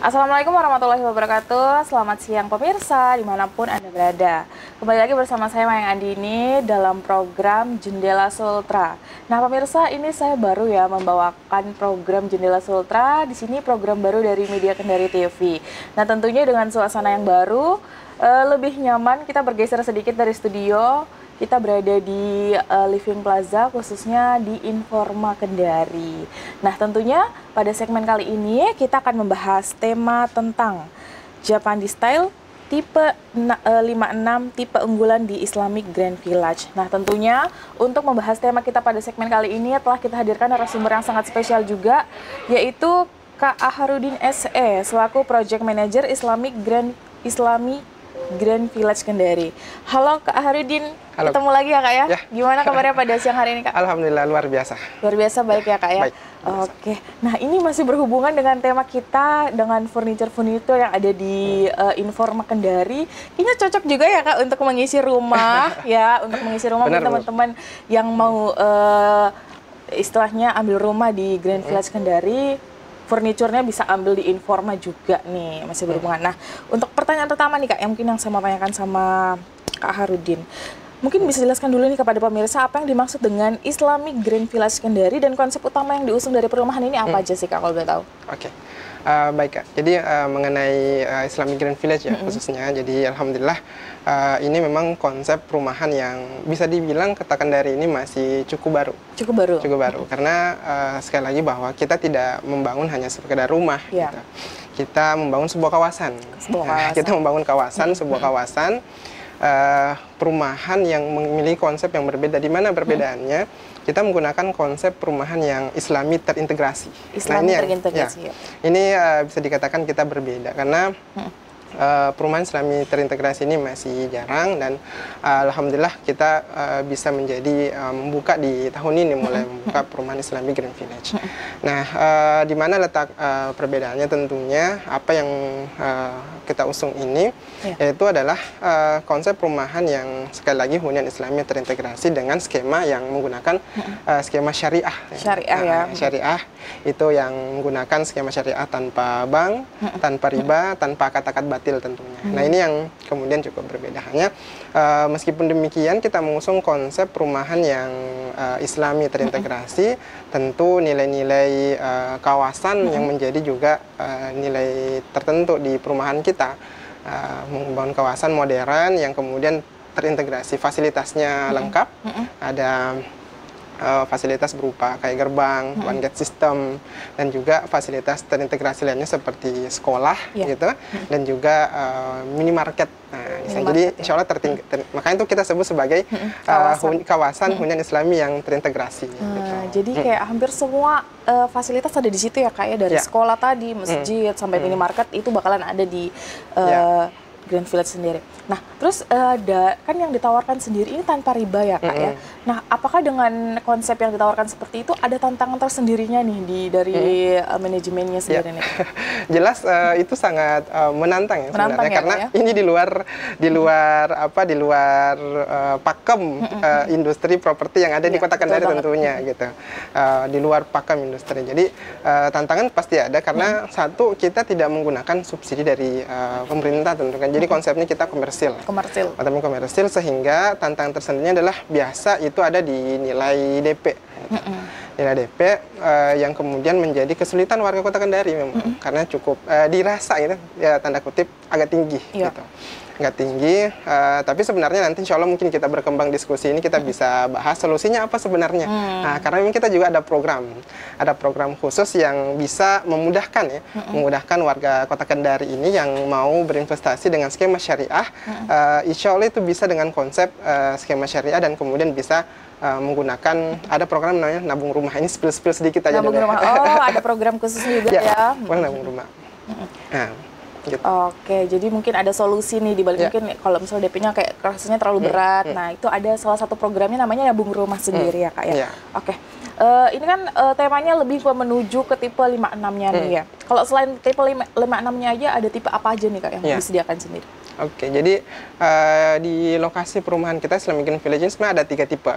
Assalamualaikum warahmatullahi wabarakatuh. Selamat siang pemirsa dimanapun Anda berada. Kembali lagi bersama saya Mayang Andini dalam program Jendela Sultra. Nah pemirsa, ini saya baru ya membawakan program Jendela Sultra. Di sini program baru dari Media Kendari TV. Nah tentunya dengan suasana yang baru, lebih nyaman. Kita bergeser sedikit dari studio. Kita berada di Living Plaza, khususnya di Informa Kendari. Nah, tentunya pada segmen kali ini kita akan membahas tema tentang Japanese Style tipe 56, tipe unggulan di Islamic Grand Village. Nah, tentunya untuk membahas tema kita pada segmen kali ini telah kita hadirkan narasumber yang sangat spesial juga, yaitu Kak Aharudin SE, selaku Project Manager Islamic Grand Village Kendari. Halo Kak Aharudin, halo. Ketemu lagi ya Kak ya? Gimana kabarnya pada siang hari ini Kak? Alhamdulillah luar biasa. Luar biasa baik ya Kak ya? Baik. Oke, nah ini masih berhubungan dengan tema kita dengan furniture yang ada di Informa Kendari. Kayaknya cocok juga ya Kak untuk mengisi rumah ya, untuk mengisi rumah buat teman-teman yang mau istilahnya ambil rumah di Grand Village Kendari. Furniturnya bisa ambil di Informa juga nih, masih berhubungan. Nah, untuk pertanyaan pertama nih Kak, yang mungkin yang saya mau tanyakan sama Kak Harudin. Mungkin bisa jelaskan dulu nih kepada pemirsa apa yang dimaksud dengan Islamic Grand Village Kendari dan konsep utama yang diusung dari perumahan ini apa aja sih Kak kalau boleh tahu? Oke. Baik Kak, jadi mengenai Islamic Grand Village ya khususnya, jadi alhamdulillah ini memang konsep perumahan yang bisa dibilang Kota Kendari ini masih cukup baru. Cukup baru, karena sekali lagi bahwa kita tidak membangun hanya sekedar rumah, gitu. Kita membangun sebuah kawasan. Kita membangun kawasan, sebuah kawasan perumahan yang memiliki konsep yang berbeda. Di mana perbedaannya? Kita menggunakan konsep perumahan yang Islami terintegrasi. Ini bisa dikatakan kita berbeda karena perumahan Islami terintegrasi ini masih jarang dan alhamdulillah kita bisa menjadi membuka di tahun ini mulai membuka perumahan Islami Grand Village. Nah, di mana letak perbedaannya tentunya apa yang kita usung ini yaitu adalah konsep perumahan yang sekali lagi hunian Islami terintegrasi dengan skema yang menggunakan skema syariah. Syariah itu yang menggunakan skema syariah tanpa bank, tanpa riba, tanpa kata-kata batil tentunya. Nah ini yang kemudian cukup berbeda. Hanya meskipun demikian kita mengusung konsep perumahan yang Islami terintegrasi, tentu nilai-nilai kawasan yang menjadi juga nilai tertentu di perumahan kita, membangun kawasan modern yang kemudian terintegrasi, fasilitasnya lengkap, ada fasilitas berupa kayak gerbang, one gate system, dan juga fasilitas terintegrasi lainnya seperti sekolah, gitu, dan juga minimarket. Nah, jadi insya Allah makanya itu kita sebut sebagai kawasan hunian Islami yang terintegrasi. Gitu. Jadi kayak hampir semua fasilitas ada di situ ya Kak ya, dari sekolah tadi, masjid, sampai minimarket itu bakalan ada di Grand Village sendiri. Nah, terus kan yang ditawarkan sendiri ini tanpa riba ya Kak ya. Nah, apakah dengan konsep yang ditawarkan seperti itu ada tantangan tersendirinya nih dari manajemennya sendiri nih? Jelas itu sangat menantang ya sebenarnya karena ini di luar pakem industri properti yang ada di Kota Kendari tentunya gitu. Di luar pakem industri. Jadi tantangan pasti ada karena satu, kita tidak menggunakan subsidi dari pemerintah tentunya. Jadi konsepnya kita komersil sehingga tantangan tersendirinya adalah biasa itu ada di nilai DP. Nilai DP yang kemudian menjadi kesulitan warga Kota Kendari memang karena cukup dirasa gitu ya, tanda kutip agak tinggi gitu. Agak tinggi, tapi sebenarnya nanti insya Allah mungkin kita berkembang diskusi ini kita bisa bahas solusinya apa sebenarnya. Nah, karena memang kita juga ada program khusus yang bisa memudahkan ya, memudahkan warga Kota Kendari ini yang mau berinvestasi dengan skema syariah, insya Allah itu bisa dengan konsep skema syariah dan kemudian bisa menggunakan, ada program namanya nabung rumah. Ini spill sedikit aja. Nabung rumah, ada program khususnya juga ya. Nabung rumah. Nah, gitu. Oke, jadi mungkin ada solusi nih dibalik mungkin kalau misalnya DP-nya kayak rasanya terlalu berat. Nah, itu ada salah satu programnya namanya nabung rumah sendiri ya Kak ya. Oke. Ini kan temanya lebih menuju ke tipe 56-nya nih ya. Kalau selain tipe 56-nya aja ada tipe apa aja nih Kak yang disediakan sendiri? Oke, jadi di lokasi perumahan kita Islamic Green Village ini sebenarnya ada 3 tipe.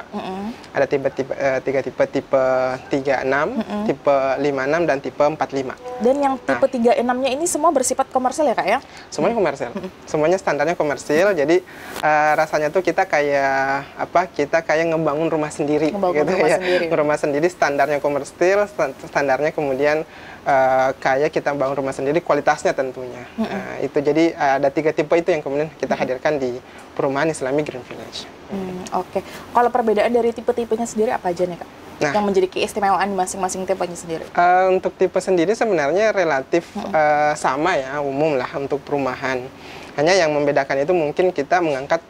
Ada tiga tipe, tipe 36, tipe 56, dan tipe 45. Dan yang tipe 36-nya ini semua bersifat komersil ya Kak ya? Semuanya komersil. Semuanya standarnya komersil. Jadi rasanya tuh kita kayak apa? Kita kayak ngebangun rumah sendiri gitu ya. Rumah sendiri standarnya komersil, standarnya kemudian kayak kita bangun rumah sendiri, kualitasnya tentunya. Itu jadi ada 3 tipe itu yang kemudian kita hadirkan di perumahan Islamic Green Village. Oke. Kalau perbedaan dari tipe-tipenya sendiri apa aja nih Kak? Nah, yang menjadi keistimewaan masing-masing tipenya sendiri? Untuk tipe sendiri sebenarnya relatif sama ya, umum lah untuk perumahan. Hanya yang membedakan itu mungkin kita mengangkat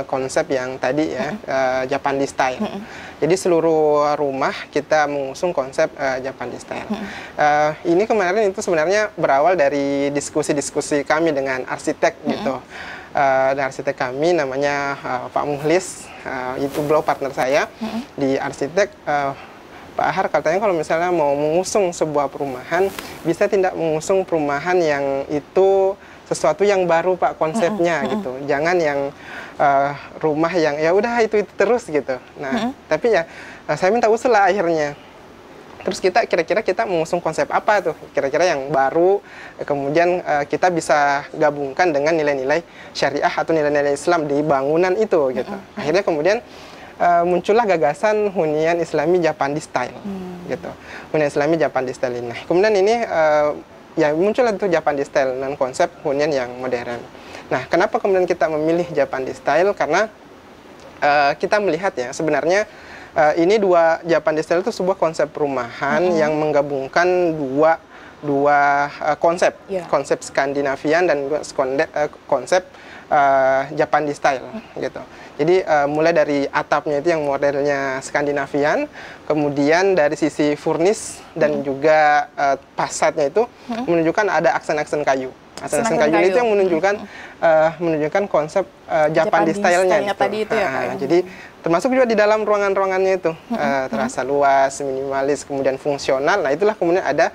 konsep yang tadi ya, Japanese style. Jadi seluruh rumah kita mengusung konsep Japanese style. Ini kemarin itu sebenarnya berawal dari diskusi-diskusi kami dengan arsitek gitu. Dan arsitek kami namanya Pak Muhlis, itu beliau partner saya di arsitek. Pak Ahar katanya kalau misalnya mau mengusung sebuah perumahan, bisa tidak mengusung perumahan yang itu sesuatu yang baru Pak konsepnya gitu. Jangan yang rumah yang ya udah itu terus gitu. Nah, tapi ya saya minta usul lah akhirnya. Terus kita kira-kira kita mengusung konsep apa tuh? Kira-kira yang baru, kemudian kita bisa gabungkan dengan nilai-nilai syariah atau nilai-nilai Islam di bangunan itu gitu. Akhirnya kemudian muncullah gagasan hunian Islami Japanese style gitu. Hunian Islami Japanese style ini. Kemudian ini ya muncullah itu Japanese style dan konsep hunian yang modern. Nah, kenapa kemudian kita memilih Japanese style? Karena kita melihat ya sebenarnya ini Japanese style itu sebuah konsep perumahan yang menggabungkan dua konsep, konsep Skandinavian dan konsep Japanese style gitu. Jadi mulai dari atapnya itu yang modelnya Skandinavian, kemudian dari sisi furnish dan juga fasadnya itu menunjukkan ada aksen-aksen kayu. Aksen-aksen kayu itu yang menunjukkan konsep Japanese style-nya tadi itu ya, jadi termasuk juga di dalam ruangan-ruangannya itu terasa luas, minimalis, kemudian fungsional. Nah, itulah kemudian ada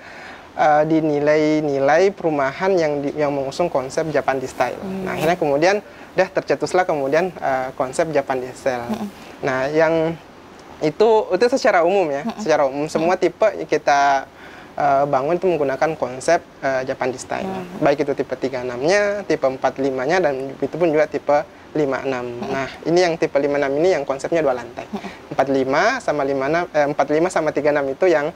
di nilai-nilai perumahan yang mengusung konsep Japanese style. Nah, akhirnya kemudian tercetuslah kemudian konsep Japanese style. Nah, yang itu secara umum ya, secara umum semua tipe kita bangun itu menggunakan konsep Japanese style. Baik itu tipe 36-nya, tipe 45-nya, dan itu pun juga tipe 56. Nah, ini yang tipe 56 ini yang konsepnya 2 lantai. 45 sama 56, 45 sama 36 itu yang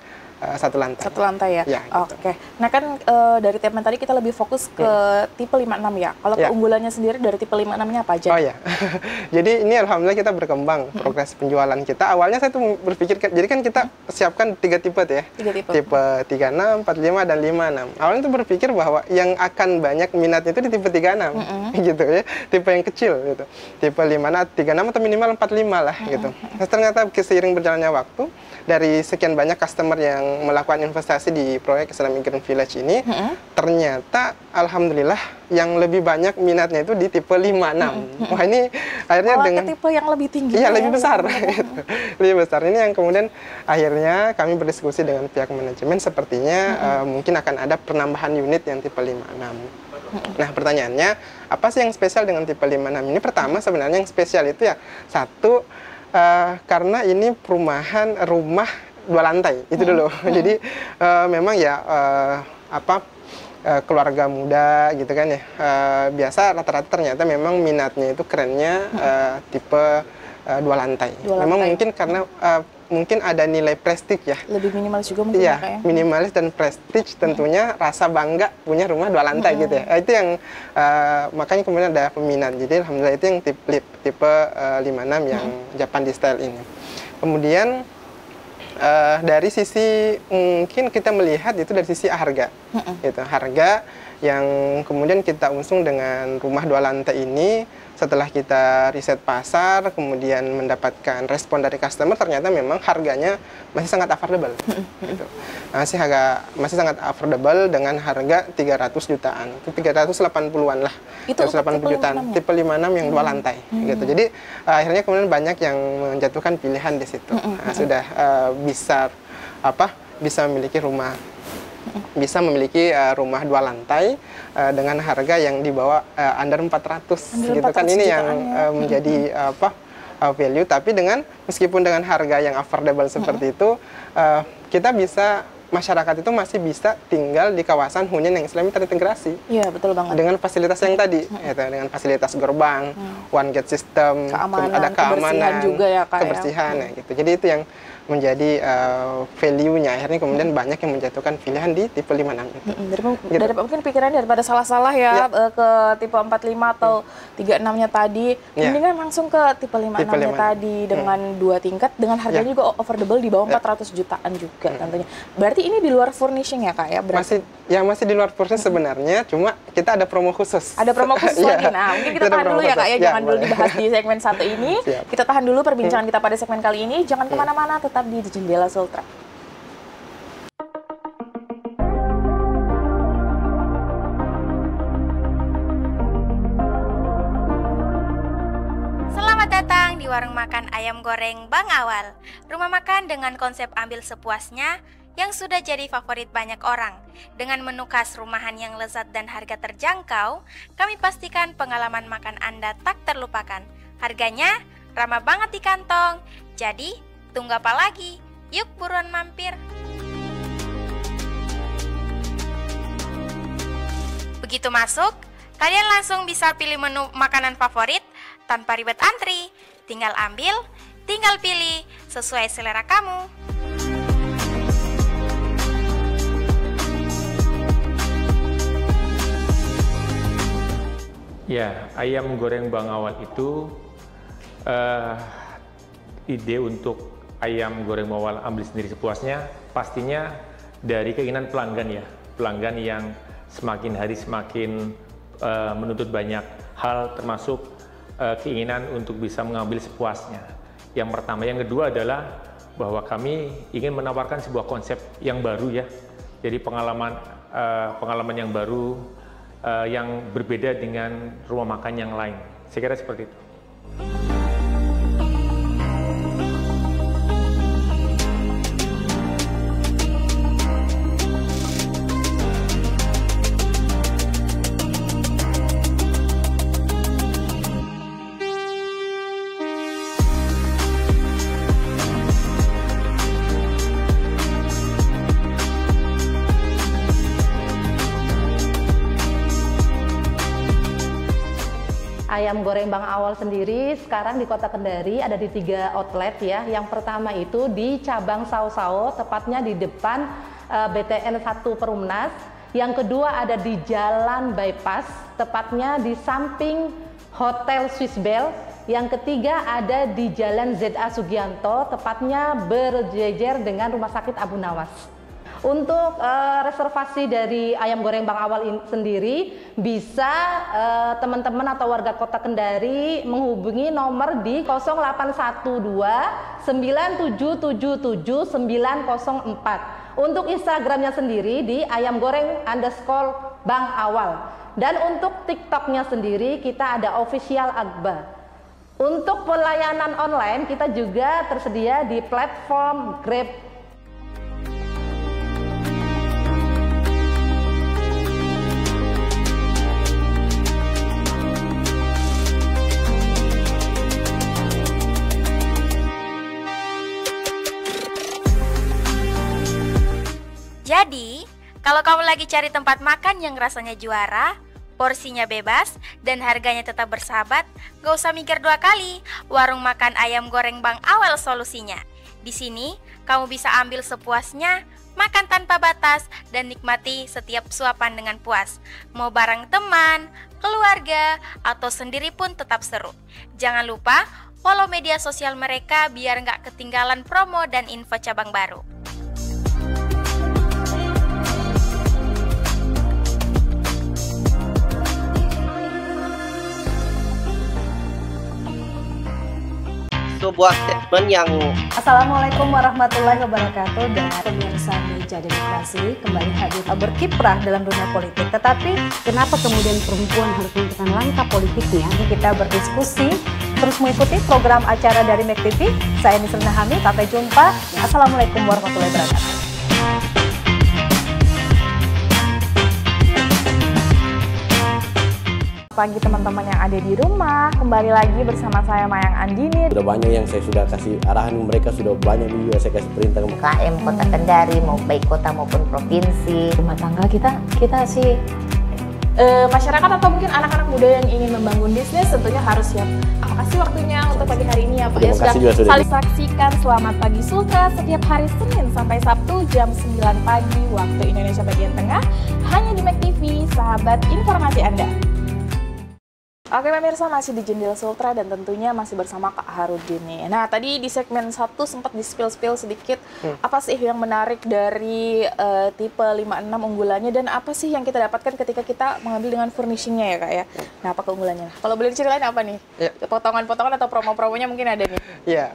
1 lantai. 1 lantai ya? Ya gitu. Oke. Nah kan dari tema tadi kita lebih fokus ke tipe 56 ya. Kalau keunggulannya sendiri dari tipe 56-nya apa aja? Oh ya, jadi ini alhamdulillah kita berkembang progres penjualan kita. Awalnya saya tuh berpikir, jadi kan kita siapkan 3 tipe tuh ya. 3 tipe. Tipe 36, 45, dan 56. Awalnya tuh berpikir bahwa yang akan banyak minatnya itu di tipe 36 gitu ya. Tipe yang kecil gitu. Tipe 36 atau minimal 45 lah gitu. Nah, ternyata seiring berjalannya waktu, dari sekian banyak customer yang melakukan investasi di proyek Islamic Green Village ini, ternyata alhamdulillah yang lebih banyak minatnya itu di tipe 56. Wah, ini akhirnya dengan tipe yang lebih tinggi. Iya, lebih besar gitu. Lebih besar. Ini yang kemudian akhirnya kami berdiskusi dengan pihak manajemen, sepertinya mungkin akan ada penambahan unit yang tipe 56. Nah, pertanyaannya, apa sih yang spesial dengan tipe 56 ini? Pertama, sebenarnya yang spesial itu ya, satu, karena ini rumah 2 lantai itu dulu. Jadi memang ya keluarga muda gitu kan ya, biasa rata-rata ternyata memang minatnya itu kerennya tipe 2 lantai. Memang mungkin karena mungkin ada nilai prestige ya. Lebih minimalis juga mungkin ya, ya? Minimalis dan prestige tentunya, rasa bangga punya rumah 2 lantai gitu ya. Itu yang makanya kemudian ada peminat. Jadi alhamdulillah itu yang tipe 56 yang Japanese style ini. Kemudian dari sisi mungkin kita melihat itu dari sisi harga. Gitu. Harga yang kemudian kita usung dengan rumah 2 lantai ini. Setelah kita riset pasar, kemudian mendapatkan respon dari customer, ternyata memang harganya masih sangat affordable. Gitu. Masih sangat affordable dengan harga 300 jutaan. Itu 380-an lah. Itu 380 jutaan. Tipe 56 yang 2 lantai. Gitu. Jadi akhirnya kemudian banyak yang menjatuhkan pilihan di situ. Sudah bisa memiliki rumah bisa memiliki rumah 2 lantai dengan harga yang di bawah under 400 gitu kan. Ini yang menjadi value, tapi meskipun dengan harga yang affordable seperti itu, kita bisa, masyarakat itu masih bisa tinggal di kawasan hunian yang Islami terintegrasi. Iya, betul banget. Dengan fasilitas yang tadi, dengan fasilitas gerbang, one gate system, ada keamanan juga ya, Kak, kebersihan, ya gitu. Jadi itu yang menjadi value-nya. Akhirnya kemudian banyak yang menjatuhkan pilihan di tipe 56 itu. Dari mungkin pikirannya daripada salah-salah ya, ke tipe 45 atau 36-nya tadi, mendingan langsung ke tipe 56-nya tadi dengan 2 tingkat, dengan harganya juga affordable di bawah 400 jutaan juga tentunya. Berarti ini di luar furnishing ya, Kak ya? Masih di luar furnishing sebenarnya, cuma kita ada promo khusus. Ada promo khusus lagi. Nah, mungkin kita tahan dulu ya, Kak ya, jangan dulu dibahas di segmen 1 ini. Kita tahan dulu perbincangan kita pada segmen kali ini. Jangan kemana-mana, tetap di Jendela Sultra. Selamat datang di warung makan ayam goreng Bang Awal. Rumah makan dengan konsep ambil sepuasnya yang sudah jadi favorit banyak orang. Dengan menu khas rumahan yang lezat dan harga terjangkau, kami pastikan pengalaman makan Anda tak terlupakan. Harganya ramah banget di kantong. Jadi, tunggu apa lagi? Yuk buruan mampir. Begitu masuk, kalian langsung bisa pilih menu makanan favorit tanpa ribet antri. Tinggal ambil, tinggal pilih sesuai selera kamu. Ya, ayam goreng Bang Awal itu ide untuk ayam goreng Bang Awal ambil sendiri sepuasnya pastinya dari keinginan pelanggan ya. Pelanggan yang semakin hari semakin menuntut banyak hal, termasuk keinginan untuk bisa mengambil sepuasnya. Yang pertama. Yang kedua adalah bahwa kami ingin menawarkan sebuah konsep yang baru ya. Jadi pengalaman yang baru, yang berbeda dengan rumah makan yang lain. Saya kira seperti itu. Ayam goreng Bang Awal sendiri sekarang di Kota Kendari ada di 3 outlet ya. Yang pertama itu di cabang Sao-Sao, tepatnya di depan BTN 1 Perumnas. Yang kedua ada di Jalan Bypass, tepatnya di samping Hotel Swiss Bell. Yang ketiga ada di Jalan ZA Sugianto, tepatnya berjejer dengan Rumah Sakit Abu Nawas. Untuk reservasi dari ayam goreng Bang Awal sendiri, bisa teman-teman atau warga Kota Kendari menghubungi nomor di 0812 9777 904. Untuk Instagramnya sendiri di ayamgoreng_Bang Awal. Dan untuk TikToknya sendiri kita ada official Akbar. Untuk pelayanan online kita juga tersedia di platform Grab. Jadi, kalau kamu lagi cari tempat makan yang rasanya juara, porsinya bebas, dan harganya tetap bersahabat, gak usah mikir 2 kali. Warung makan ayam goreng Bang Awal solusinya. Di sini, kamu bisa ambil sepuasnya, makan tanpa batas, dan nikmati setiap suapan dengan puas. Mau bareng teman, keluarga, atau sendiri pun tetap seru. Jangan lupa follow media sosial mereka biar gak ketinggalan promo dan info cabang baru. Sebuah statement yang Assalamualaikum warahmatullahi wabarakatuh. Dan pemirsa Meja Demokrasi kembali hadir berkiprah dalam dunia politik. Tetapi kenapa kemudian perempuan harus menentukan langkah politiknya? Kita berdiskusi, terus mengikuti program acara dari MEK TV. Saya Nisrina Hamid, sampai jumpa. Assalamualaikum warahmatullahi wabarakatuh. Pagi teman-teman yang ada di rumah, kembali lagi bersama saya Mayang Andini. Sudah banyak yang saya sudah kasih arahan, mereka sudah banyak juga saya kasih perintah. KM Kota Kendari, mau baik kota maupun provinsi. Rumah tangga kita sih masyarakat atau mungkin anak-anak muda yang ingin membangun bisnis tentunya harus siap. Terima kasih waktunya untuk pagi hari ini ya Pak. Ya sudah saling saksikan Selamat Pagi Sultra setiap hari Senin sampai Sabtu jam 9 pagi waktu Indonesia bagian tengah hanya di Mek TV, sahabat informasi Anda. Oke pemirsa, masih di Jendela Sultra dan tentunya masih bersama Kak Harudin nih. Nah tadi di segmen 1 sempat di-spill sedikit apa sih yang menarik dari tipe 56 unggulannya dan apa sih yang kita dapatkan ketika kita mengambil dengan furnishingnya ya Kak ya. Nah apa keunggulannya? Kalau boleh diceritain apa nih? Ya. Potongan-potongan atau promo-promonya mungkin ada nih? Iya,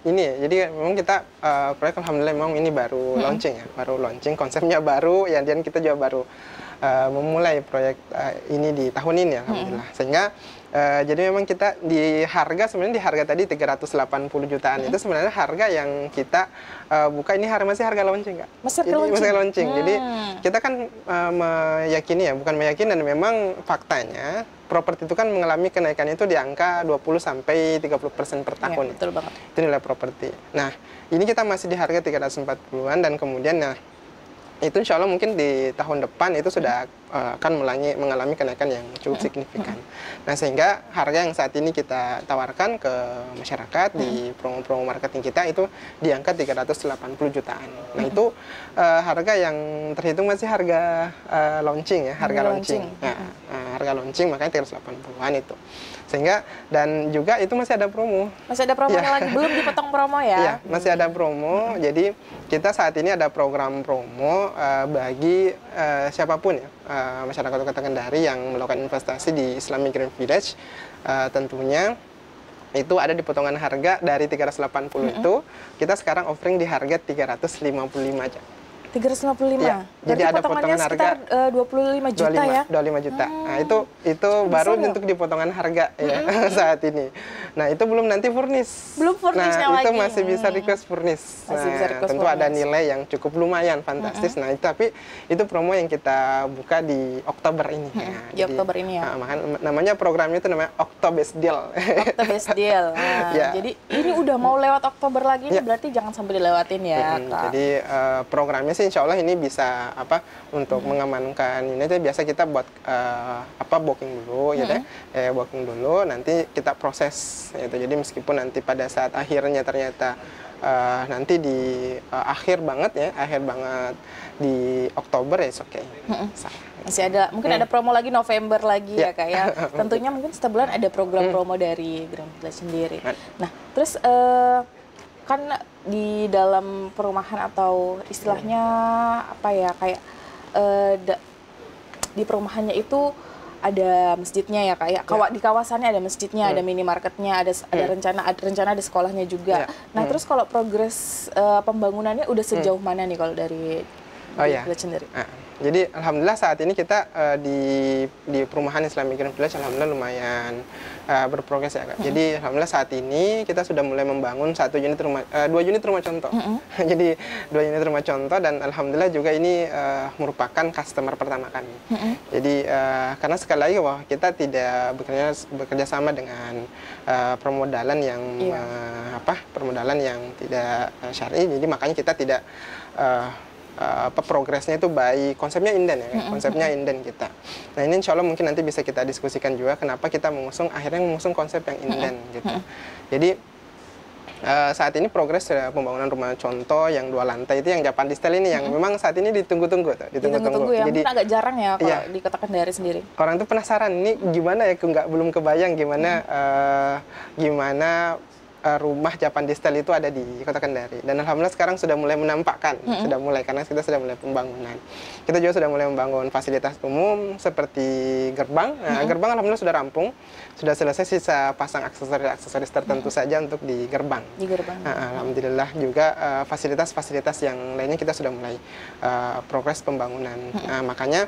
ini ya, jadi memang kita proyek alhamdulillah memang ini baru launching ya, baru launching, konsepnya baru ya, dan kita juga baru memulai proyek ini di tahun ini alhamdulillah. Sehingga jadi memang kita di harga, sebenarnya di harga tadi 380 jutaan itu sebenarnya harga yang kita buka ini masih harga launching Kak. Masih harga launching. Jadi kita kan meyakini ya, bukan meyakini, dan memang faktanya properti itu kan mengalami kenaikan itu di angka 20-30% per tahun. Ya, betul banget. Itu nilai properti. Nah, ini kita masih di harga 340-an dan kemudian itu insya Allah mungkin di tahun depan itu sudah akan mengalami kenaikan yang cukup signifikan. Nah sehingga harga yang saat ini kita tawarkan ke masyarakat di promo-promo marketing kita itu di angka 380 jutaan. Nah itu harga yang terhitung masih harga launching ya, harga launching. Nah, harga launching makanya 380-an itu. Sehingga dan juga itu masih ada promo. Masih ada promo lagi, belum dipotong promo ya? Iya, masih ada promo. Jadi kita saat ini ada program promo bagi siapapun ya, masyarakat Kota Kendari yang melakukan investasi di Islamic Green Village, tentunya itu ada di potongan harga dari 380 itu, kita sekarang offering di harga 355 aja. 355. Ya, jadi ada potongan harga 25 juta ya. 25 juta. Nah, itu baru untuk di potongan harga ya saat ini. Nah, itu belum nanti furnish. Belum furnishnya lagi. Itu masih bisa request furnish. Tentu ada nilai yang cukup lumayan fantastis. Nah, tapi itu promo yang kita buka di Oktober ini ya. Di Oktober ini ya. Namanya programnya itu namanya Oktobest Deal. Oktobest Deal. Nah, ya. Jadi ini udah mau lewat Oktober lagi nih, berarti jangan sampai dilewatin ya, Kak. Jadi programnya sih insya Allah ini bisa untuk mengamankan ini aja. Biasa kita buat booking dulu gitu ya, booking dulu, nanti kita proses gitu. Jadi meskipun nanti pada saat akhirnya ternyata nanti di akhir banget di Oktober ya, oke. Masih ada, mungkin ada promo lagi November lagi ya Kak ya. Tentunya mungkin setiap bulan ada program promo dari Green Village sendiri. Nah terus kan di dalam perumahan atau istilahnya apa ya, kayak di perumahannya itu ada masjidnya ya Kak ya. Di kawasannya ada masjidnya, ada minimarketnya, ada rencana ada sekolahnya juga. Nah terus kalau progres pembangunannya udah sejauh mana nih kalau dari Village sendiri? Jadi alhamdulillah saat ini kita di perumahan Islamic Green Village alhamdulillah lumayan berprogres ya Kak. Jadi alhamdulillah saat ini kita sudah mulai membangun 2 unit rumah contoh. Jadi 2 unit rumah contoh, dan alhamdulillah juga ini merupakan customer pertama kami. Jadi karena sekali lagi bahwa kita tidak bekerja sama dengan permodalan yang permodalan yang tidak syar'i. Jadi makanya kita tidak progresnya itu baik, konsepnya inden ya, konsepnya inden kita. Nah ini insya Allah mungkin nanti bisa kita diskusikan juga kenapa kita akhirnya mengusung konsep yang inden gitu. Jadi saat ini progres pembangunan rumah contoh yang 2 lantai itu yang Japan Style ini yang memang saat ini ditunggu-tunggu ya. Jadi agak jarang ya kalau di Kota Kendari sendiri. Orang tuh penasaran ini gimana ya, belum kebayang gimana rumah Japan Style itu ada di Kota Kendari, dan alhamdulillah sekarang sudah mulai menampakkan, karena kita sudah mulai pembangunan. Kita juga sudah mulai membangun fasilitas umum seperti gerbang. Nah, gerbang alhamdulillah sudah rampung, sudah selesai, sisa pasang aksesoris tertentu saja untuk di gerbang. Alhamdulillah juga fasilitas-fasilitas yang lainnya kita sudah mulai progres pembangunan. Nah, makanya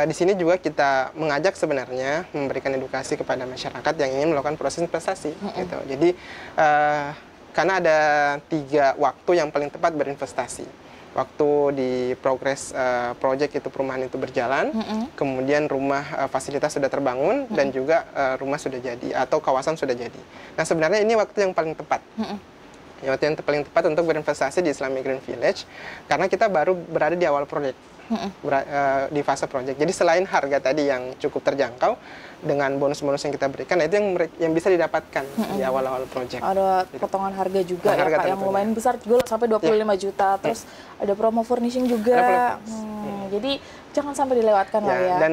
di sini juga kita mengajak sebenarnya memberikan edukasi kepada masyarakat yang ingin melakukan proses investasi gitu. Jadi karena ada 3 waktu yang paling tepat berinvestasi. waktu di progres project itu perumahan itu berjalan, kemudian rumah fasilitas sudah terbangun dan juga rumah sudah jadi atau kawasan sudah jadi. Nah sebenarnya ini waktu yang paling tepat. Waktu yang paling tepat untuk berinvestasi di Islamic Green Village karena kita baru berada di awal proyek. Di fase proyek. Jadi selain harga tadi yang cukup terjangkau dengan bonus-bonus yang kita berikan, nah itu yang bisa didapatkan di awal-awal proyek. Ada potongan harga juga ya Kak, yang lumayan besar juga sampai 25 juta. Terus ada promo furnishing juga. Jadi jangan sampai dilewatkan lah ya. Dan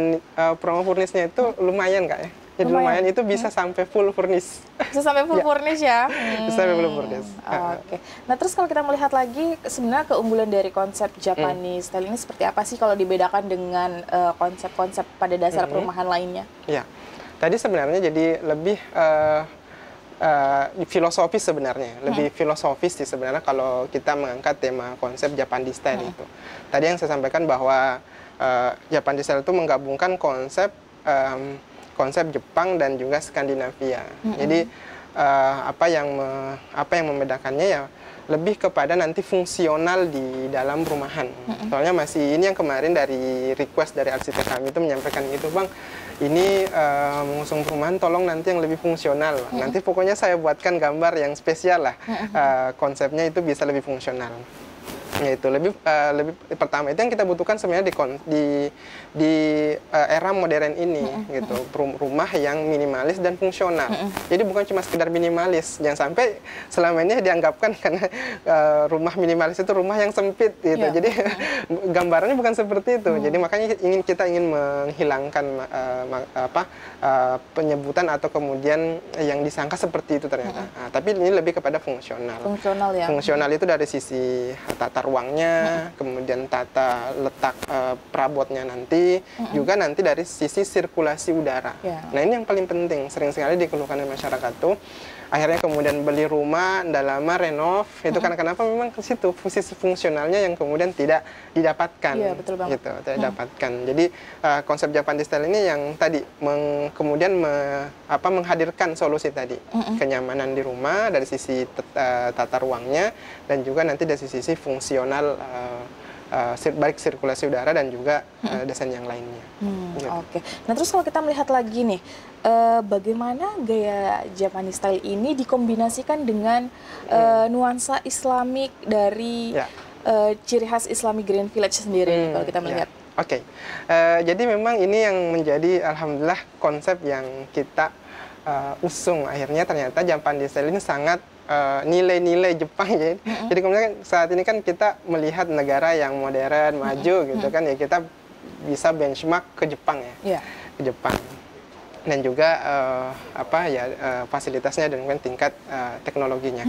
promo furnishnya itu lumayan Kak ya. Jadi lumayan itu bisa sampai full furnish. Bisa sampai full furnish ya? Bisa sampai full furnish. Oke. Nah terus kalau kita melihat lagi, sebenarnya keunggulan dari konsep Japanese style ini seperti apa sih kalau dibedakan dengan konsep-konsep pada dasar perumahan lainnya? Ya, tadi sebenarnya jadi lebih filosofis sebenarnya. Lebih filosofis sih sebenarnya kalau kita mengangkat tema konsep Japanese style itu. Tadi yang saya sampaikan bahwa Japanese style itu menggabungkan konsep Jepang dan juga Skandinavia. Jadi apa yang membedakannya ya lebih kepada nanti fungsional di dalam perumahan. Soalnya masih ini yang kemarin dari request dari arsitek kami itu menyampaikan gitu, Bang. Ini mengusung perumahan tolong nanti yang lebih fungsional. Nanti pokoknya saya buatkan gambar yang spesial lah. Konsepnya itu bisa lebih fungsional. Yaitu lebih pertama itu yang kita butuhkan sebenarnya di era modern ini gitu, rumah yang minimalis dan fungsional. Jadi bukan cuma sekedar minimalis, jangan sampai selama ini dianggapkan karena rumah minimalis itu rumah yang sempit gitu. Jadi gambarannya bukan seperti itu. Jadi makanya kita ingin menghilangkan penyebutan atau kemudian yang disangka seperti itu ternyata. Tapi ini lebih kepada fungsional. Fungsional ya. Fungsional itu dari sisi tata ruangnya, kemudian tata letak perabotnya nanti, juga nanti dari sisi sirkulasi udara. Nah ini yang paling penting, sering sekali dikeluhkan oleh masyarakat tuh, akhirnya kemudian beli rumah, ndak lama renov, itu karena kenapa memang ke situ fungsi fungsionalnya yang kemudian tidak didapatkan. Iya, betul banget. Gitu, tidak didapatkan. Jadi konsep Japanese style ini yang tadi kemudian menghadirkan solusi tadi, kenyamanan di rumah dari sisi tata ruangnya dan juga nanti dari sisi fungsional baik sirkulasi udara dan juga desain yang lainnya. Gitu. Oke. Nah terus kalau kita melihat lagi nih, bagaimana gaya Japanese style ini dikombinasikan dengan nuansa Islamik dari ciri khas Islamic Green Village sendiri kalau kita melihat. Oke. Jadi memang ini yang menjadi alhamdulillah konsep yang kita usung. Akhirnya ternyata Japanese style ini sangat nilai-nilai Jepang ya. Jadi kemudian saat ini kan kita melihat negara yang modern, maju gitu kan ya, kita bisa benchmark ke Jepang ya. Ke Jepang. Dan juga fasilitasnya dan tingkat teknologinya.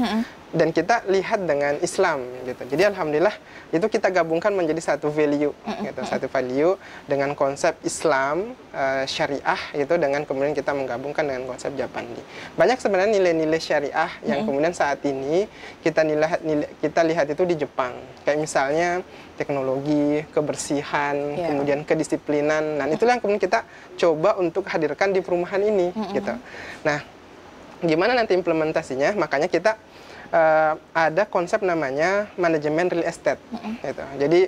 Dan kita lihat dengan Islam gitu. Jadi alhamdulillah itu kita gabungkan menjadi satu value gitu, satu value dengan konsep Islam syariah itu, dengan kemudian kita menggabungkan dengan konsep Japandi. Banyak sebenarnya nilai-nilai syariah yang kemudian saat ini kita lihat itu di Jepang. Kayak misalnya teknologi, kebersihan, kemudian kedisiplinan. Nah, itulah yang kemudian kita coba untuk hadirkan di perumahan ini gitu. Nah, gimana nanti implementasinya? Makanya kita ada konsep namanya manajemen real estate gitu. Jadi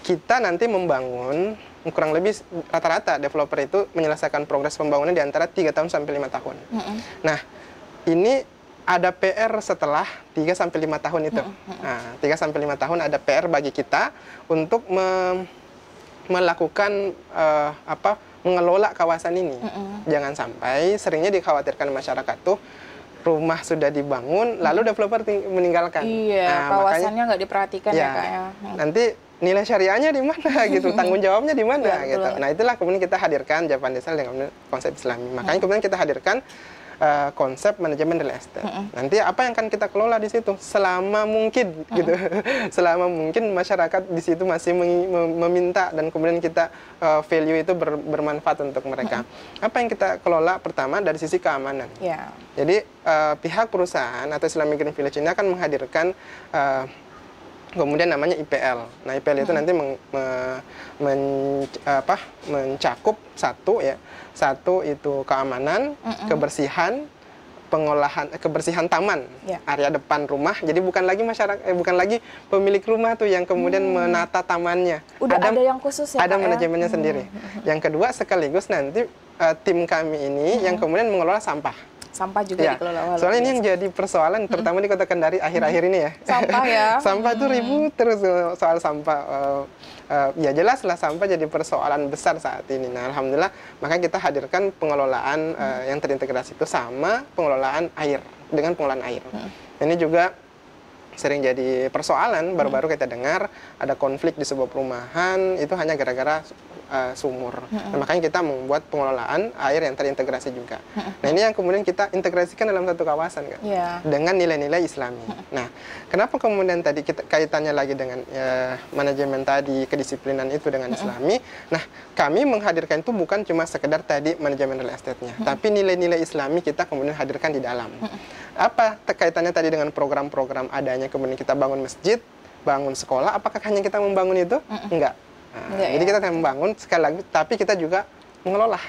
kita nanti membangun kurang lebih rata-rata developer itu menyelesaikan progres pembangunan di antara 3 tahun sampai 5 tahun. Nah, ini ada PR setelah 3 sampai 5 tahun itu. Nah, 3 sampai 5 tahun ada PR bagi kita untuk melakukan mengelola kawasan ini. Jangan sampai seringnya dikhawatirkan masyarakat tuh rumah sudah dibangun lalu developer meninggalkan. Iya, kawasannya nggak diperhatikan ya Kak ya. Nanti nilai syariahnya di mana gitu, tanggung jawabnya di mana gitu. Nah, itulah kemudian kita hadirkan Japanese style dengan konsep Islami. Makanya kemudian kita hadirkan konsep manajemen real estate. Nanti apa yang akan kita kelola di situ selama mungkin gitu. Selama mungkin masyarakat di situ masih meminta dan kemudian kita value itu bermanfaat untuk mereka. Apa yang kita kelola pertama dari sisi keamanan. Jadi pihak perusahaan atau Islamic Green Village ini akan menghadirkan kemudian namanya IPL. Nah, IPL itu nanti mencakup satu itu keamanan, kebersihan, pengolahan kebersihan taman, area depan rumah. Jadi bukan lagi bukan lagi pemilik rumah tuh yang kemudian menata tamannya. Udah ada yang khusus ya, ada Kak, manajemennya sendiri. Yang kedua sekaligus nanti tim kami ini yang kemudian mengelola sampah. Sampah juga dikelola. Soalnya ini yang jadi persoalan terutama di Kota Kendari akhir-akhir ini ya. Sampah ya. Sampah tuh ribut terus soal sampah. Ya jelas lah sampah jadi persoalan besar saat ini. Nah alhamdulillah maka kita hadirkan pengelolaan yang terintegrasi itu sama pengelolaan air dengan pengelolaan air. Ini juga sering jadi persoalan. Baru-baru kita dengar ada konflik di sebuah perumahan itu hanya gara-gara sumur. Nah, makanya kita membuat pengelolaan air yang terintegrasi juga. Nah ini yang kemudian kita integrasikan dalam satu kawasan kan, dengan nilai-nilai Islami. Nah kenapa kemudian tadi kita kaitannya lagi dengan manajemen tadi, kedisiplinan itu dengan Islami. Nah kami menghadirkan itu bukan cuma sekedar tadi manajemen real estate-nya, tapi nilai-nilai Islami kita kemudian hadirkan di dalam. Apa kaitannya tadi dengan program-program adanya kemudian kita bangun masjid, bangun sekolah, apakah hanya kita membangun itu? Enggak. Jadi kita membangun sekali lagi, tapi kita juga mengelola.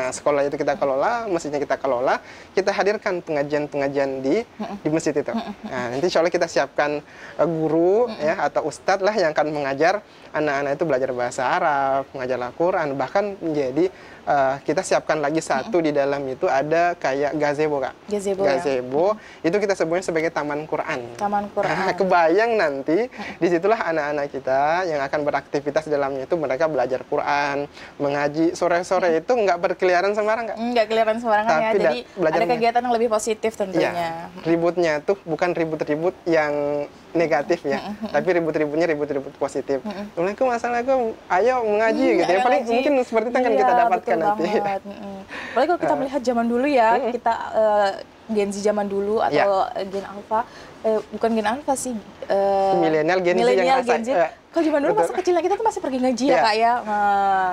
Sekolah itu kita kelola, masjidnya kita kelola, kita hadirkan pengajian-pengajian di masjid itu. Nah, nanti insya Allah kita siapkan guru ya atau ustadz lah yang akan mengajar anak-anak itu belajar bahasa Arab, mengajar Al-Quran, bahkan menjadi kita siapkan lagi satu di dalam itu ada kayak gazebo Kak. Gazebo itu kita sebutnya sebagai taman Quran. Taman Quran. Nah, kebayang nanti disitulah anak-anak kita yang akan beraktivitas di dalamnya itu mereka belajar Quran, mengaji sore-sore itu nggak berkeliaran sembarang nggak kelihatan sembarangan ya. Jadi ada kegiatan yang lebih positif tentunya. Ya, ributnya tuh bukan ribut-ribut yang negatif ya, tapi ribut-ributnya ribut-ribut positif. Assalamualaikum, assalamualaikum, ayo mengaji gitu ya. Paling mungkin seperti itu akan kita dapatkan nanti. Apalagi kalau kita melihat zaman dulu ya, kita Gen Z zaman dulu atau Gen Alpha, bukan Gen Alpha sih, milenial Gen Z. Kalau zaman dulu masa kecilnya kita tuh masih pergi ngaji ya Kak ya.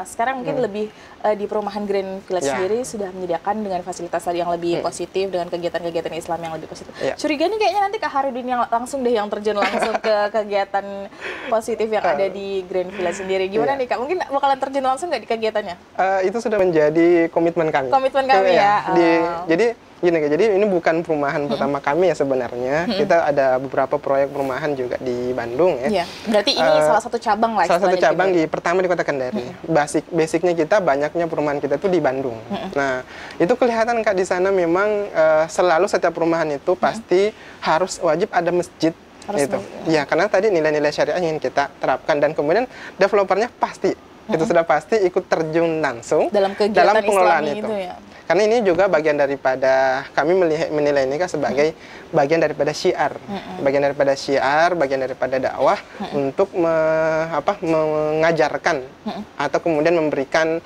Sekarang mungkin lebih di perumahan Grand Village sendiri sudah menyediakan dengan fasilitas yang lebih positif, dengan kegiatan-kegiatan Islam yang lebih positif. Curiga nih kayaknya nanti Kak Harudin yang langsung deh yang terjun langsung ke kegiatan positif yang ada di Grand Village sendiri. Gimana nih Kak? Mungkin bakalan terjun langsung nggak di kegiatannya? Itu sudah menjadi komitmen kami. Komitmen kami ya. Jadi gini, jadi ini bukan perumahan pertama kami ya sebenarnya. Kita ada beberapa proyek perumahan juga di Bandung ya. Berarti ini salah satu cabang lah. Salah satu cabang pertama di Kota Kendari. Basicnya kita banyaknya perumahan kita tuh di Bandung. Nah itu kelihatan Kak di sana memang selalu setiap perumahan itu pasti harus wajib ada masjid. Itu. Ya karena tadi nilai-nilai syariah yang kita terapkan dan kemudian developernya pasti itu sudah pasti ikut terjun langsung dalam pengelolaan itu. Karena ini juga bagian daripada kami menilai ini kan sebagai bagian daripada syiar, bagian daripada dakwah untuk mengajarkan atau kemudian memberikan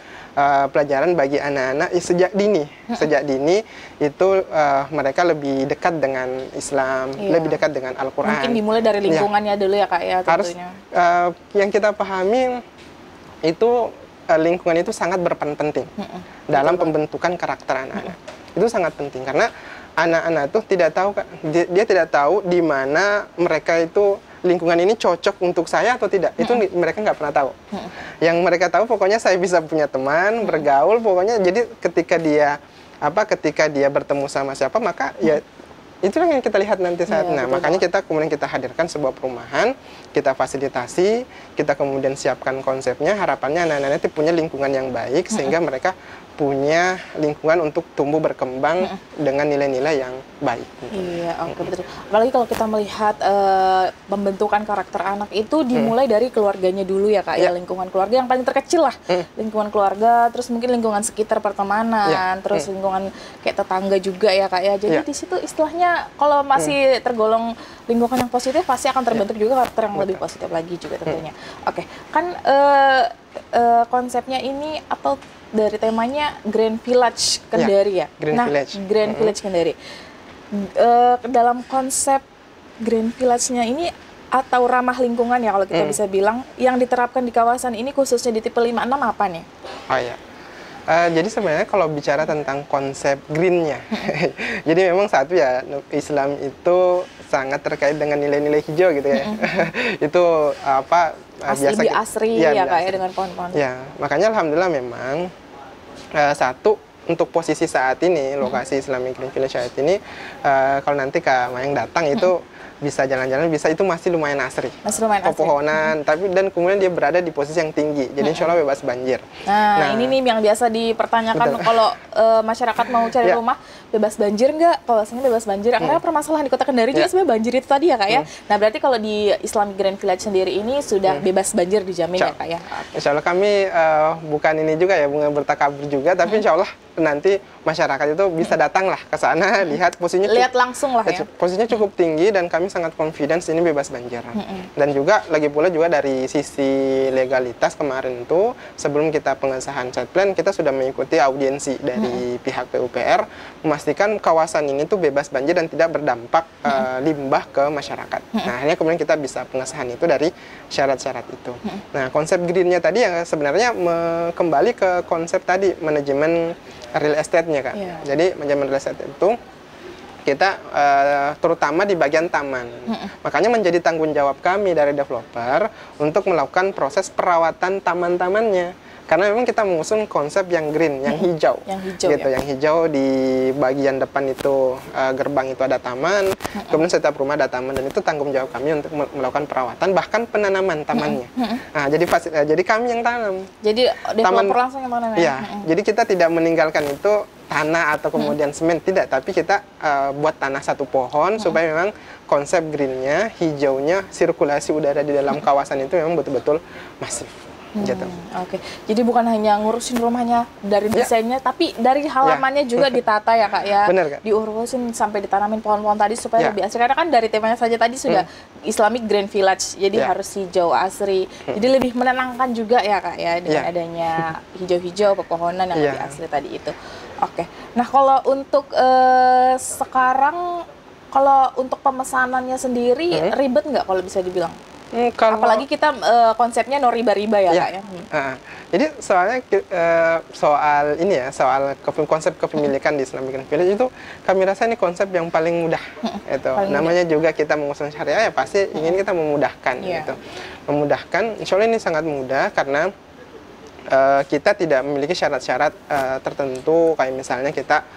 pelajaran bagi anak-anak sejak dini. Sejak dini itu mereka lebih dekat dengan Islam, lebih dekat dengan Al-Quran. Mungkin dimulai dari lingkungannya dulu ya Kak ya tentunya. Harus yang kita pahami itu lingkungan itu sangat berperan penting dalam pembentukan karakter anak-anak. Itu sangat penting karena anak-anak itu tidak tahu, dia tidak tahu di mana mereka itu lingkungan ini cocok untuk saya atau tidak. Itu mereka nggak pernah tahu. Yang mereka tahu pokoknya saya bisa punya teman, bergaul, pokoknya jadi ketika dia bertemu sama siapa maka ya itulah yang kita lihat nanti saat. Makanya kita kemudian kita hadirkan sebuah perumahan, kita fasilitasi, kita kemudian siapkan konsepnya, harapannya anak-anak itu punya lingkungan yang baik sehingga mereka punya lingkungan untuk tumbuh berkembang dengan nilai-nilai yang baik. Iya, oke betul. Apalagi kalau kita melihat pembentukan karakter anak itu dimulai dari keluarganya dulu ya Kak ya, lingkungan keluarga yang paling terkecil lah. Lingkungan keluarga, terus mungkin lingkungan sekitar pertemanan, terus lingkungan kayak tetangga juga ya Kak ya. Jadi di situ istilahnya kalau masih tergolong lingkungan yang positif pasti akan terbentuk juga karakter yang lebih positif lagi juga tentunya. Oke, kan konsepnya ini atau dari temanya Grand Village Kendari ya. Grand Village Kendari. Dalam konsep Grand Village-nya ini atau ramah lingkungan ya kalau kita bisa bilang, yang diterapkan di kawasan ini khususnya di tipe 56 apa nih? Oh iya. Jadi sebenarnya kalau bicara tentang konsep green-nya, jadi memang satu ya, Islam itu sangat terkait dengan nilai-nilai hijau gitu ya. Itu lebih asri ya Kak ya dengan pohon-pohon. Ya, makanya alhamdulillah memang satu untuk posisi saat ini, lokasi Islamic Green Village saat ini, kalau nanti Kak Mayang datang itu bisa jalan-jalan, bisa, itu masih lumayan asri. Masih lumayan asri. Pepohonan, tapi dan kemudian dia berada di posisi yang tinggi, jadi insya Allah bebas banjir. Nah, ini nih yang biasa dipertanyakan kalau masyarakat mau cari rumah, bebas banjir nggak? Kalau misalnya bebas banjir, karena permasalahan di Kota Kendari juga sebenarnya banjir itu tadi ya Kak ya. Nah berarti kalau di Islamic Green Village sendiri ini sudah bebas banjir dijamin ya Kak ya? Insya Allah kami bukan ini juga ya, bukan bertakabur juga, tapi insya Allah nanti masyarakat itu bisa datanglah ke sana, lihat posisinya, lihat langsung lah ya. Posisinya cukup tinggi dan kami sangat confidence ini bebas banjir. Dan juga lagi pula juga dari sisi legalitas kemarin itu sebelum kita pengesahan site plan, kita sudah mengikuti audiensi dari pihak PUPR memastikan kawasan ini tuh bebas banjir dan tidak berdampak limbah ke masyarakat. Nah akhirnya kemudian kita bisa pengesahan itu dari syarat-syarat itu. Nah konsep greennya tadi yang sebenarnya kembali ke konsep tadi manajemen real estate-nya Kak. Jadi manajemen real estate itu kita terutama di bagian taman. Makanya menjadi tanggung jawab kami dari developer untuk melakukan proses perawatan taman-tamannya. Karena memang kita mengusung konsep yang green, yang hijau. Yang hijau gitu, yang hijau di bagian depan itu gerbang itu ada taman, kemudian setiap rumah ada taman, dan itu tanggung jawab kami untuk melakukan perawatan bahkan penanaman tamannya. Nah, jadi kami yang tanam. Jadi developer langsung yang tanam ya? Iya. Jadi kita tidak meninggalkan itu tanah atau kemudian semen, tidak, tapi kita buat tanah satu pohon supaya memang konsep greennya, hijaunya, sirkulasi udara di dalam kawasan itu memang betul-betul masif. Gitu. Oke, jadi bukan hanya ngurusin rumahnya dari desainnya, tapi dari halamannya juga ditata ya Kak ya. Bener, Kak. Diurusin sampai ditanamin pohon-pohon tadi supaya lebih asri. Karena kan dari temanya saja tadi sudah Islamic Green Village, jadi harus hijau asri. Jadi lebih menenangkan juga ya Kak ya dengan adanya hijau-hijau pepohonan yang lebih asri tadi itu. Oke, nah kalau untuk sekarang, kalau untuk pemesanannya sendiri ribet nggak kalau bisa dibilang? Apalagi kita konsepnya no riba-riba ya Kak ya. Jadi soalnya soal ini ya, soal konsep kepemilikan di Islamic Green Village itu kami rasa ini konsep yang paling mudah. Itu namanya juga kita mengusung syariah ya pasti ingin kita memudahkan gitu. Memudahkan, insya Allah ini sangat mudah karena kita tidak memiliki syarat-syarat tertentu, kayak misalnya kita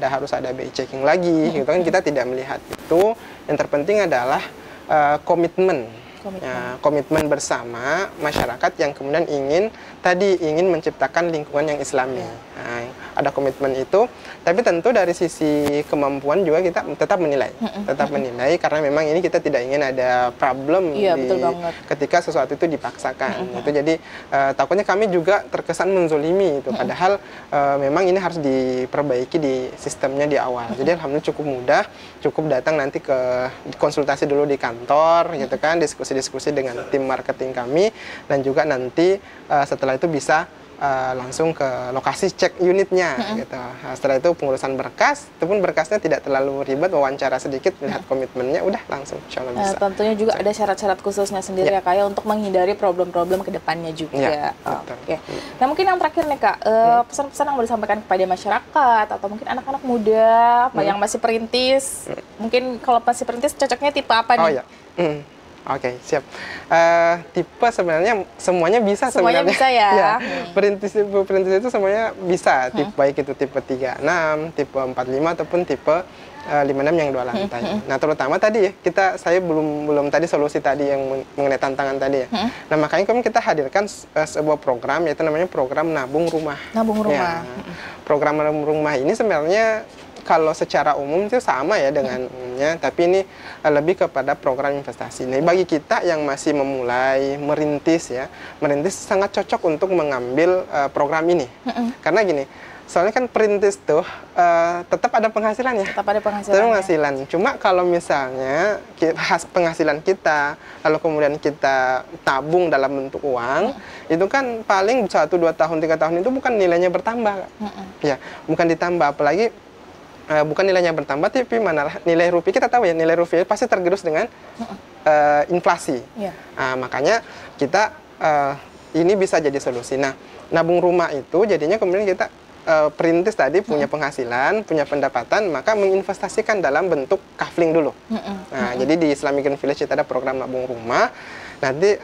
harus ada BI checking lagi gitu kan, kita tidak melihat itu. Yang terpenting adalah komitmen bersama masyarakat yang kemudian ingin menciptakan lingkungan yang islami. Nah, ada komitmen itu, tapi tentu dari sisi kemampuan juga kita tetap menilai, karena memang ini kita tidak ingin ada problem ketika sesuatu itu dipaksakan. Gitu. Jadi takutnya kami juga terkesan menzolimi itu, padahal memang ini harus diperbaiki di sistemnya di awal. Jadi alhamdulillah cukup mudah, cukup datang nanti ke konsultasi dulu di kantor, gitu kan, diskusi dengan tim marketing kami, dan juga nanti setelah itu bisa langsung ke lokasi cek unitnya gitu. Setelah itu pengurusan berkas, itu pun berkasnya tidak terlalu ribet, wawancara sedikit, lihat komitmennya, udah langsung insya Allah bisa. Tentunya juga ada syarat-syarat khususnya sendiri ya Kak ya, untuk menghindari problem-problem ke depannya juga. Oke. Nah mungkin yang terakhir nih Kak, pesan-pesan yang mau disampaikan kepada masyarakat atau mungkin anak-anak muda yang masih perintis, mungkin kalau masih perintis cocoknya tipe apa nih? Oke, siap. Tipe sebenarnya semuanya bisa semuanya sebenarnya. Bisa ya. Perintis itu semuanya bisa. Baik itu tipe 36, tipe 45 ataupun tipe 56 yang 2 lantai. Nah, terutama tadi ya, saya belum tadi solusi tadi yang mengenai tantangan tadi ya. Nah, makanya kita hadirkan sebuah program, yaitu namanya program nabung rumah. Nabung rumah. Program nabung rumah ini sebenarnya kalau secara umum itu sama ya dengan umumnya, tapi ini lebih kepada program investasi. Nah, bagi kita yang masih memulai merintis sangat cocok untuk mengambil program ini. Karena gini, soalnya kan perintis tuh tetap ada penghasilan ya. Tetap ada penghasilan. Cuma kalau misalnya penghasilan kita, lalu kemudian kita tabung dalam bentuk uang, itu kan paling 1, 2 tahun, 3 tahun itu bukan nilainya bertambah. Ya, bukan ditambah, apalagi bukan nilainya bertambah, tapi mana nilai rupiah, kita tahu ya, nilai rupiah pasti tergerus dengan inflasi. Makanya kita ini bisa jadi solusi. Nah, nabung rumah itu jadinya kemudian kita perintis tadi punya penghasilan, punya pendapatan, maka menginvestasikan dalam bentuk kafling dulu. Nah, jadi di Islamic Green Village kita ada program nabung rumah, nanti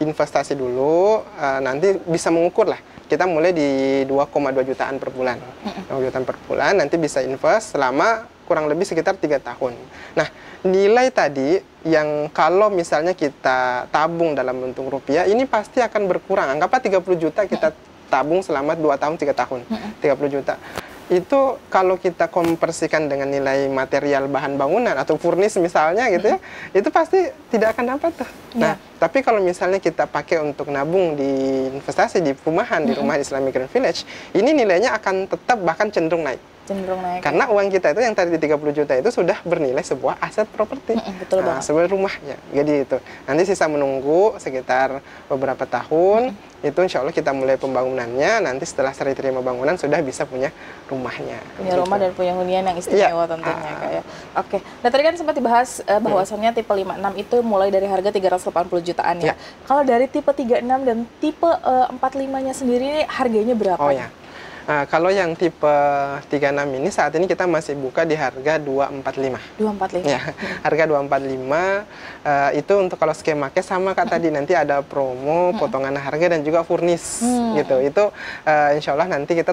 investasi dulu, nanti bisa mengukur lah. Kita mulai di 2,2 jutaan per bulan. 2 jutaan per bulan, nanti bisa invest selama kurang lebih sekitar 3 tahun. Nah, nilai tadi yang kalau misalnya kita tabung dalam bentuk rupiah, ini pasti akan berkurang. Anggaplah 30 juta kita tabung selama 2 tahun, 3 tahun. 30 juta. Itu kalau kita konversikan dengan nilai material bahan bangunan atau furnis misalnya gitu ya, itu pasti tidak akan dapat tuh. Nah, tapi kalau misalnya kita pakai untuk nabung di investasi di perumahan, di rumah Islamic Green Village, ini nilainya akan tetap bahkan cenderung naik. Karena uang kita itu yang tadi 30 juta itu sudah bernilai sebuah aset properti. Betul banget. Sebuah rumah ya. Jadi itu. Nanti sisa menunggu sekitar beberapa tahun, itu insya Allah kita mulai pembangunannya, nanti setelah seri terima bangunan sudah bisa punya rumahnya. Punya rumah dan punya hunian yang istimewa tentunya kayak. Oke. Nah, tadi kan sempat dibahas bahwasannya tipe 56 itu mulai dari harga 380 jutaan ya. Kalau dari tipe 36 dan tipe 45-nya sendiri harganya berapa? Oh ya. Kalau yang tipe 36 ini saat ini kita masih buka di harga 245. 245. Ya, harga 245 itu untuk kalau skema cash sama Kak tadi, nanti ada promo, potongan harga dan juga furnis gitu. Itu insya Allah nanti kita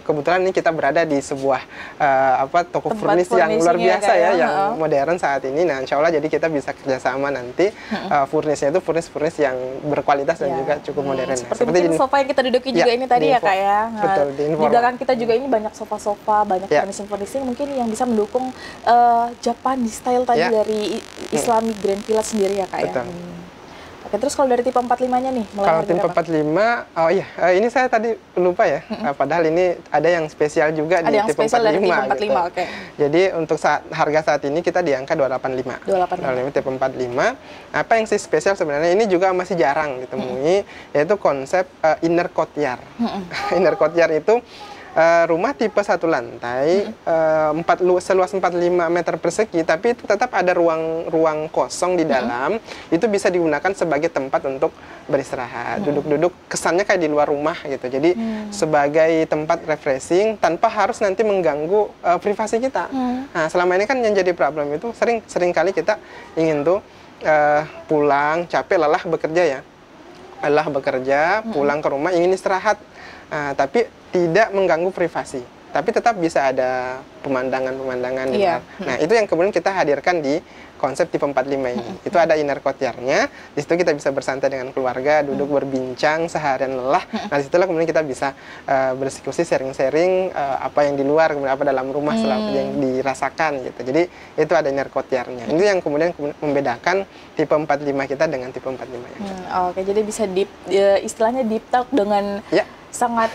kebetulan ini kita berada di sebuah toko furnis yang luar biasa ya, yang modern saat ini. Nah, insya Allah jadi kita bisa kerjasama nanti furnisnya itu furnis yang berkualitas dan juga cukup modern. Seperti mungkin sofa yang kita duduki juga ini tadi ya Kak ya. Betul. Di belakang kita juga ini banyak sofa-sofa, banyak furnishing-furnishing mungkin yang bisa mendukung Japanese style tadi dari Islamic Green Village sendiri ya Kak ya. Oke, terus kalau dari tipe 45-nya nih, mulai kalau tipe 45, oh iya, ini saya tadi lupa ya, padahal ini ada yang spesial juga di tipe 45. Tipe 45 gitu. Okay. Jadi untuk harga saat ini kita di angka 285. 285 tipe 45. Apa yang sih spesial sebenarnya, ini juga masih jarang ditemui, yaitu konsep inner courtyard. Inner courtyard itu rumah tipe 1 lantai, seluas 45 meter persegi, tapi itu tetap ada ruang kosong di dalam, itu bisa digunakan sebagai tempat untuk beristirahat, duduk-duduk, kesannya kayak di luar rumah gitu. Jadi sebagai tempat refreshing tanpa harus nanti mengganggu privasi kita. Nah, selama ini kan yang jadi problem itu sering kali kita ingin tuh pulang capek, lelah bekerja, pulang ke rumah ingin istirahat, tapi tidak mengganggu privasi, tapi tetap bisa ada pemandangan-pemandangan di luar. Nah, itu yang kemudian kita hadirkan di konsep tipe 45 ini. Itu ada inner courtyard-nya, di situ kita bisa bersantai dengan keluarga, duduk berbincang seharian lelah. Nah, disitulah kemudian kita bisa berdiskusi, sharing-sharing apa yang di luar, kemudian apa dalam rumah yang dirasakan gitu. Jadi itu ada inner courtyard-nya. Itu yang kemudian membedakan tipe 45 kita dengan tipe 45 yang Oke, jadi bisa istilahnya deep talk dengan sangat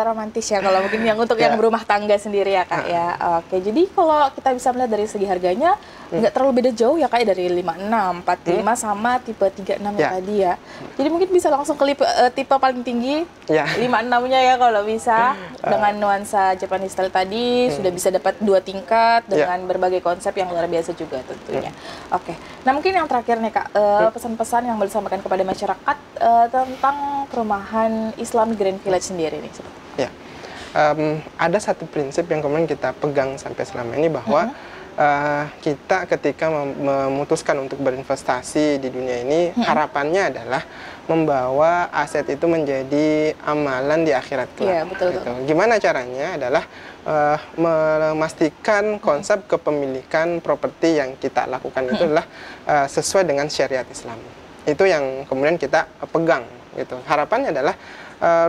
romantis ya kalau mungkin yang untuk yang berumah tangga sendiri ya Kak ya. Oke, jadi kalau kita bisa melihat dari segi harganya nggak terlalu beda jauh ya Kak, dari 56, 45 sama tipe 36 yang tadi ya. Jadi mungkin bisa langsung ke tipe paling tinggi 56-nya ya kalau bisa, dengan nuansa Japanese style tadi sudah bisa dapat 2 tingkat dengan berbagai konsep yang luar biasa juga tentunya. Oke, nah mungkin yang terakhir nih Kak, pesan-pesan yang boleh disampaikan kepada masyarakat tentang perumahan Islamic Green Village sendiri nih. Ada satu prinsip yang kemudian kita pegang sampai selama ini, bahwa kita ketika memutuskan untuk berinvestasi di dunia ini, harapannya adalah membawa aset itu menjadi amalan di akhirat kelak. Gitu. Gimana caranya? Adalah memastikan konsep kepemilikan properti yang kita lakukan itu adalah sesuai dengan syariat Islam. Itu yang kemudian kita pegang. Gitu. Harapannya adalah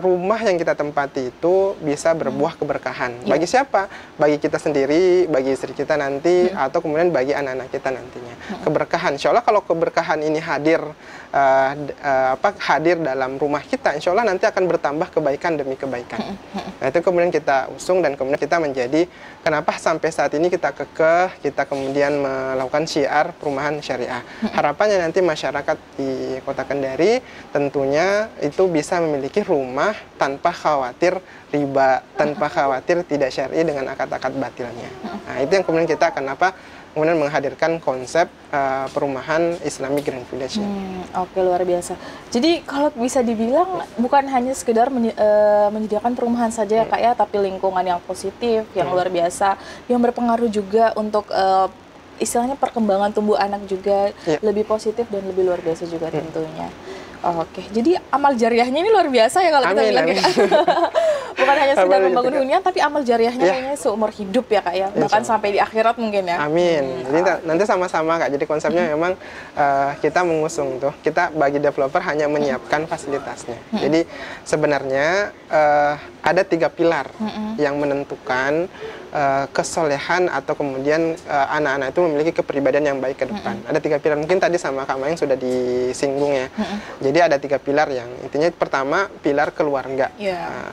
rumah yang kita tempati itu bisa berbuah keberkahan. Bagi siapa? Bagi kita sendiri, bagi istri kita nanti, atau kemudian bagi anak-anak kita nantinya. Keberkahan. Insya Allah kalau keberkahan ini hadir dalam rumah kita, insya Allah nanti akan bertambah kebaikan demi kebaikan. Nah, itu kemudian kita usung dan kemudian kita menjadi, kenapa sampai saat ini kita kekeh, kita kemudian melakukan syiar perumahan syariah. Harapannya nanti masyarakat di Kota Kendari tentunya itu bisa memiliki rumah tanpa khawatir riba, tanpa khawatir tidak syar'i dengan akad-akad batilnya. Nah, itu yang kemudian kita kemudian menghadirkan konsep perumahan Islamic Green Village. Oke, luar biasa. Jadi kalau bisa dibilang bukan hanya sekedar menyediakan perumahan saja ya Kak ya, tapi lingkungan yang positif, yang luar biasa, yang berpengaruh juga untuk istilahnya perkembangan tumbuh anak juga lebih positif dan lebih luar biasa juga tentunya. Oke, jadi amal jariahnya ini luar biasa ya kalau kita bilang ya. Bukan hanya sekedar membangun hunian, tapi amal jariahnya kayaknya seumur hidup ya Kak ya, bahkan sampai di akhirat mungkin ya. Amin. Jadi nanti sama-sama Kak. Jadi konsepnya memang kita mengusung tuh, kita bagi developer hanya menyiapkan fasilitasnya. Jadi sebenarnya ada 3 pilar yang menentukan kesolehan atau kemudian anak-anak itu memiliki kepribadian yang baik ke depan. Ada 3 pilar, mungkin tadi sama Kak Mayang sudah disinggung ya. Jadi ada 3 pilar yang intinya pertama pilar keluarga.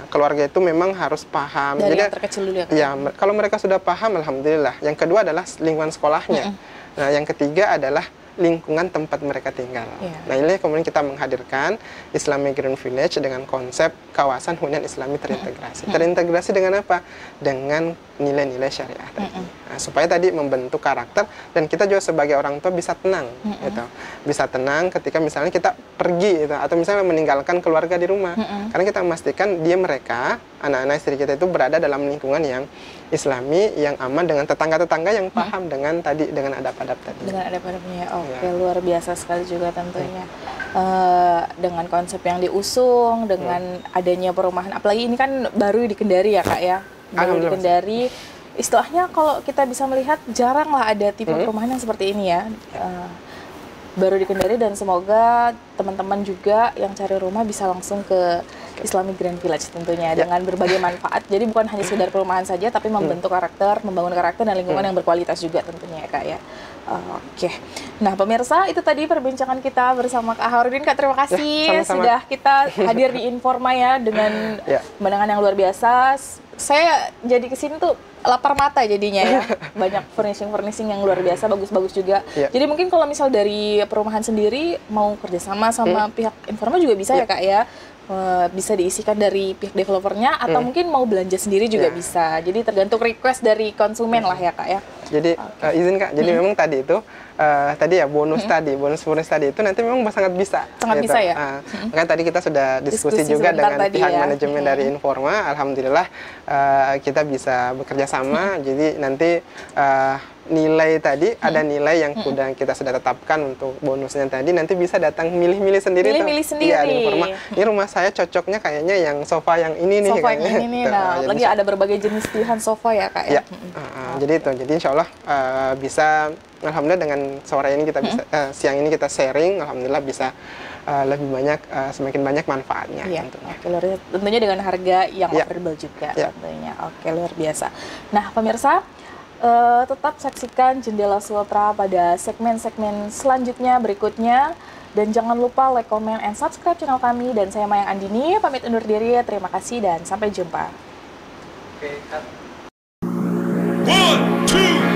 Keluarga itu memang harus paham. Dari jadi yang terkecil dulu ya Kak? Ya, kalau mereka sudah paham alhamdulillah. Yang kedua adalah lingkungan sekolahnya. Nah, yang ketiga adalah lingkungan tempat mereka tinggal. Nah, ini kemudian kita menghadirkan Islamic Green Village dengan konsep kawasan hunian Islami terintegrasi. Terintegrasi dengan apa? Dengan nilai-nilai syariah tadi. Nah, supaya tadi membentuk karakter dan kita juga sebagai orang tua bisa tenang gitu. Bisa tenang ketika misalnya kita pergi gitu, atau misalnya meninggalkan keluarga di rumah. Karena kita memastikan mereka, anak-anak istri kita itu berada dalam lingkungan yang Islami, yang aman, dengan tetangga-tetangga yang paham dengan adab-adab tadi. Dengan adab-adabnya. Oke, luar biasa sekali juga tentunya. Dengan konsep yang diusung, dengan adanya perumahan, apalagi ini kan baru di Kendari ya Kak ya. Baru di Kendari, istilahnya kalau kita bisa melihat jarang lah ada tipe perumahan yang seperti ini ya. Baru di Kendari, dan semoga teman-teman juga yang cari rumah bisa langsung ke Islamic Green Village tentunya dengan berbagai manfaat. Jadi bukan hanya sekedar perumahan saja, tapi membentuk karakter, membangun karakter dan lingkungan yang berkualitas juga tentunya ya Kak ya. Oke. Nah pemirsa, itu tadi perbincangan kita bersama Kak Harudin. Kak, terima kasih sudah kita hadir di Informa ya dengan pemandangan yang luar biasa. Saya jadi kesini tuh lapar mata jadinya ya. Banyak furnishing yang luar biasa, bagus-bagus juga. Jadi mungkin kalau misal dari perumahan sendiri mau kerjasama sama pihak Informa juga bisa ya Kak ya. Bisa diisikan dari pihak developernya atau mungkin mau belanja sendiri juga bisa. Jadi tergantung request dari konsumen lah ya Kak ya. Jadi izin Kak, jadi memang tadi itu bonus tadi itu nanti memang sangat bisa. Sangat bisa ya. Makanya tadi kita sudah diskusi juga dengan pihak manajemen dari Informa. Alhamdulillah kita bisa bekerja sama. Jadi nanti nilai tadi ada nilai yang kita sudah tetapkan untuk bonusnya tadi, nanti bisa datang milih-milih sendiri. Milih sendiri. Iya, di Informa. Ini rumah saya cocoknya kayaknya yang sofa yang ini nih. Sofa yang ini nih. Nah, lagi ada berbagai jenis pilihan sofa ya Kak ya. Jadi itu. Jadi insya Allah bisa, alhamdulillah dengan sore ini kita bisa siang ini kita sharing, alhamdulillah bisa lebih banyak, semakin banyak manfaatnya. Tentunya dengan harga yang affordable juga tentunya. Oke, luar biasa. Nah pemirsa, tetap saksikan Jendela Sultra pada segmen-segmen selanjutnya berikutnya. Dan jangan lupa like, comment, and subscribe channel kami. Dan saya Mayang Andini, pamit undur diri. Terima kasih dan sampai jumpa. 1, 2